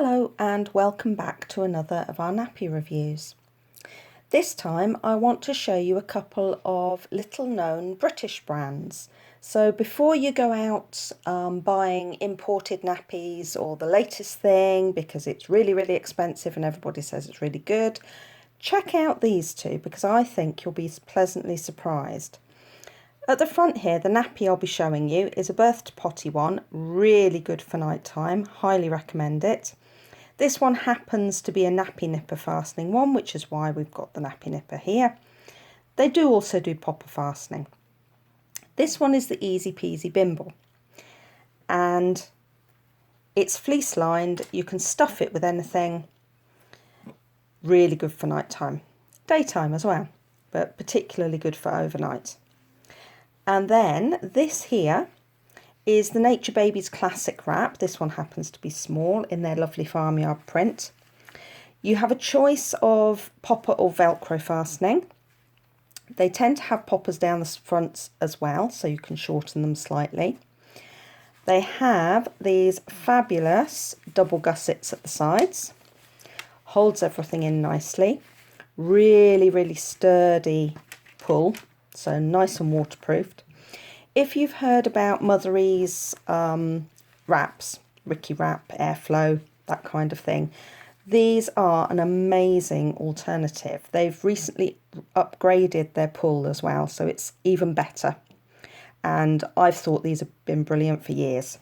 Hello and welcome back to another of our nappy reviews. This time I want to show you a couple of little known British brands. So before you go out buying imported nappies or the latest thing because it's really expensive and everybody says it's really good, check out these two because I think you'll be pleasantly surprised. At the front here, the nappy I'll be showing you is a birth to potty one, really good for night time, highly recommend it. This one happens to be a nappy nipper fastening one, which is why we've got the nappy nipper here. They do also do popper fastening. This one is the EasyPeasy Bimble, and it's fleece lined. You can stuff it with anything. Really good for night time, daytime as well, but particularly good for overnight. And then this here is the Nature Babies Classic Wrap. This one happens to be small in their lovely farmyard print. You have a choice of popper or Velcro fastening. They tend to have poppers down the fronts as well, so you can shorten them slightly. They have these fabulous double gussets at the sides. Holds everything in nicely. Really sturdy pull, so nice and waterproofed. If you've heard about Motherease wraps, Ricky Wrap, Airflow, that kind of thing, these are an amazing alternative. They've recently upgraded their pull as well, so it's even better. And I've thought these have been brilliant for years.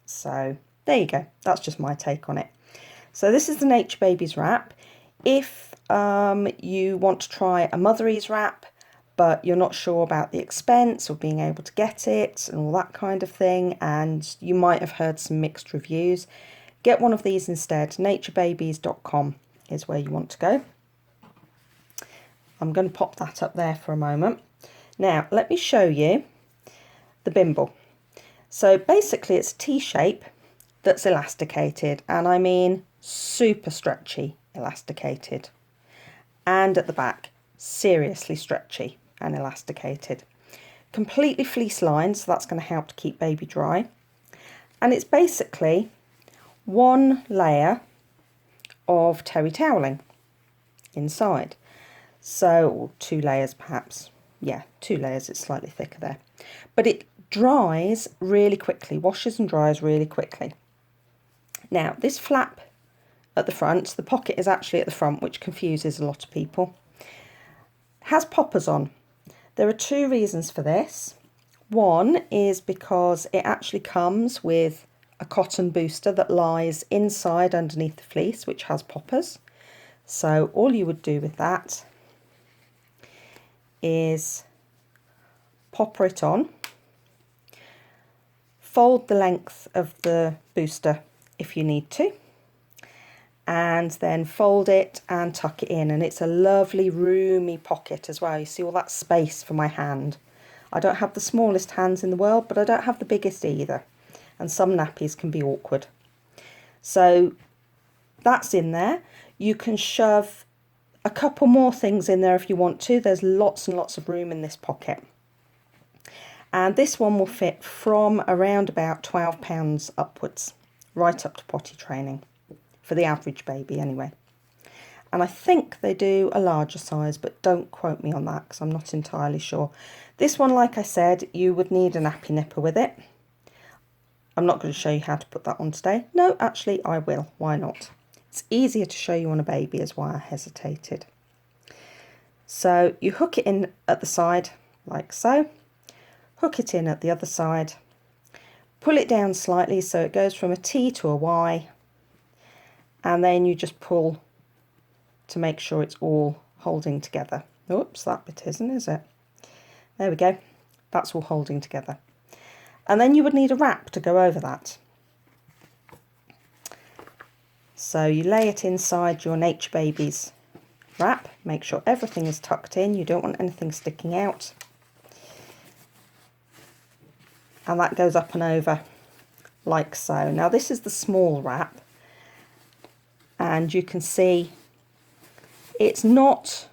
So there you go. That's just my take on it. So this is the Nature Babies wrap. If you want to try a Motherease wrap, but you're not sure about the expense or being able to get it and all that kind of thing, and you might have heard some mixed reviews, get one of these instead. naturebabies.com is where you want to go. I'm going to pop that up there for a moment. Now let me show you the Bimble. So basically it's a T-shape that's elasticated, and I mean super stretchy elasticated, and at the back seriously stretchy and elasticated. Completely fleece lined, so that's going to help to keep baby dry. And it's basically one layer of terry toweling inside. So two layers perhaps. Yeah, two layers, it's slightly thicker there. But it dries really quickly, washes and dries really quickly. Now this flap at the front, the pocket is actually at the front, which confuses a lot of people, has poppers on. There are two reasons for this. One is because it actually comes with a cotton booster that lies inside underneath the fleece, which has poppers. So all you would do with that is popper it on, fold the length of the booster if you need to, and then fold it and tuck it in, and it's a lovely roomy pocket as well. You see all that space for my hand. I don't have the smallest hands in the world, but I don't have the biggest either, and some nappies can be awkward. So that's in there. You can shove a couple more things in there if you want to. There's lots and lots of room in this pocket, and this one will fit from around about 12 pounds upwards, right up to potty training. For the average baby anyway. And I think they do a larger size, but don't quote me on that because I'm not entirely sure. This one, like I said, you would need a nappy nipper with it. I'm not going to show you how to put that on today. No, actually I will. Why not? It's easier to show you on a baby is why I hesitated. So you hook it in at the side like so. Hook it in at the other side. Pull it down slightly so it goes from a T to a Y. And then you just pull to make sure it's all holding together. Oops, that bit isn't, is it? There we go. That's all holding together. And then you would need a wrap to go over that. So you lay it inside your Nature Babies wrap. Make sure everything is tucked in. You don't want anything sticking out. And that goes up and over like so. Now this is the small wrap. And you can see it's not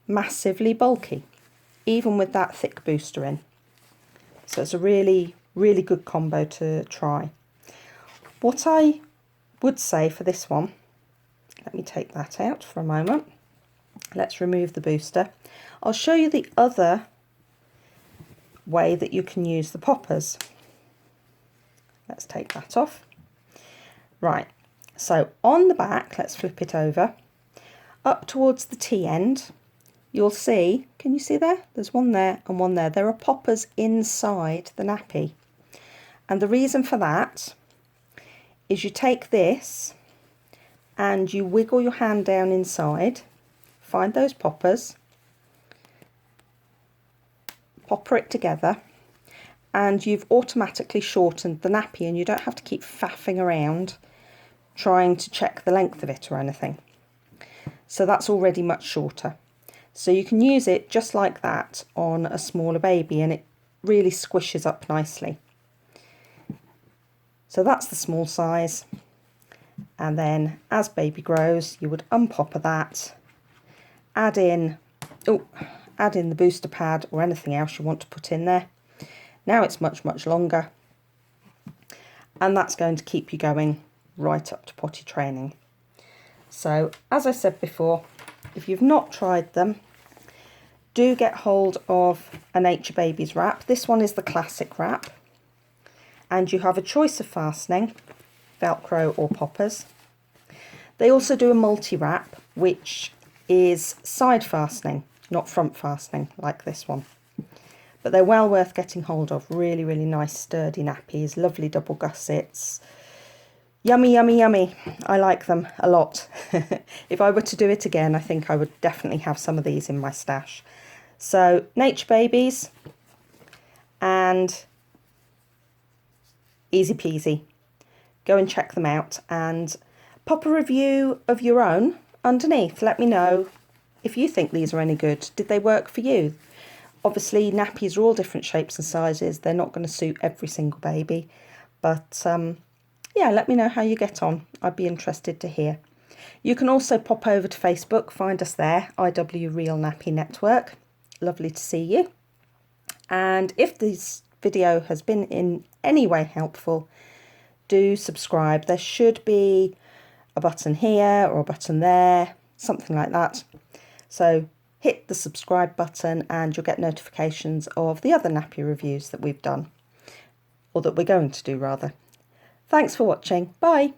massively bulky, even with that thick booster in. So it's a really good combo to try. What I would say for this one, let me take that out for a moment. Let's remove the booster. I'll show you the other way that you can use the poppers. Let's take that off. Right, so on the back, let's flip it over. Up towards the T end, you'll see, can you see there? There's one there and one there. There are poppers inside the nappy. And the reason for that is you take this and you wiggle your hand down inside, find those poppers, popper it together, and you've automatically shortened the nappy, and you don't have to keep faffing around trying to check the length of it or anything. So that's already much shorter. So you can use it just like that on a smaller baby, and it really squishes up nicely. So that's the small size. And then as baby grows, you would unpopper that, add in the booster pad or anything else you want to put in there. Now it's much, much longer. And that's going to keep you going right up to potty training. So as I said before, if you've not tried them, do get hold of a Nature Babies wrap. This one is the classic wrap. And you have a choice of fastening, Velcro or poppers. They also do a multi-wrap, which is side fastening, not front fastening like this one. But they're well worth getting hold of. Really, really nice sturdy nappies, lovely double gussets. Yummy, yummy, yummy. I like them a lot. If I were to do it again, I think I would definitely have some of these in my stash. So Nature Babies and EasyPeasy. Go and check them out and pop a review of your own underneath. Let me know if you think these are any good. Did they work for you? Obviously, nappies are all different shapes and sizes. They're not going to suit every single baby. But yeah, let me know how you get on. I'd be interested to hear. You can also pop over to Facebook, find us there, IW Real Nappy Network. Lovely to see you. And if this video has been in any way helpful, do subscribe. There should be a button here or a button there, something like that. So hit the subscribe button and you'll get notifications of the other nappy reviews that we've done, or that we're going to do rather. Thanks for watching. Bye.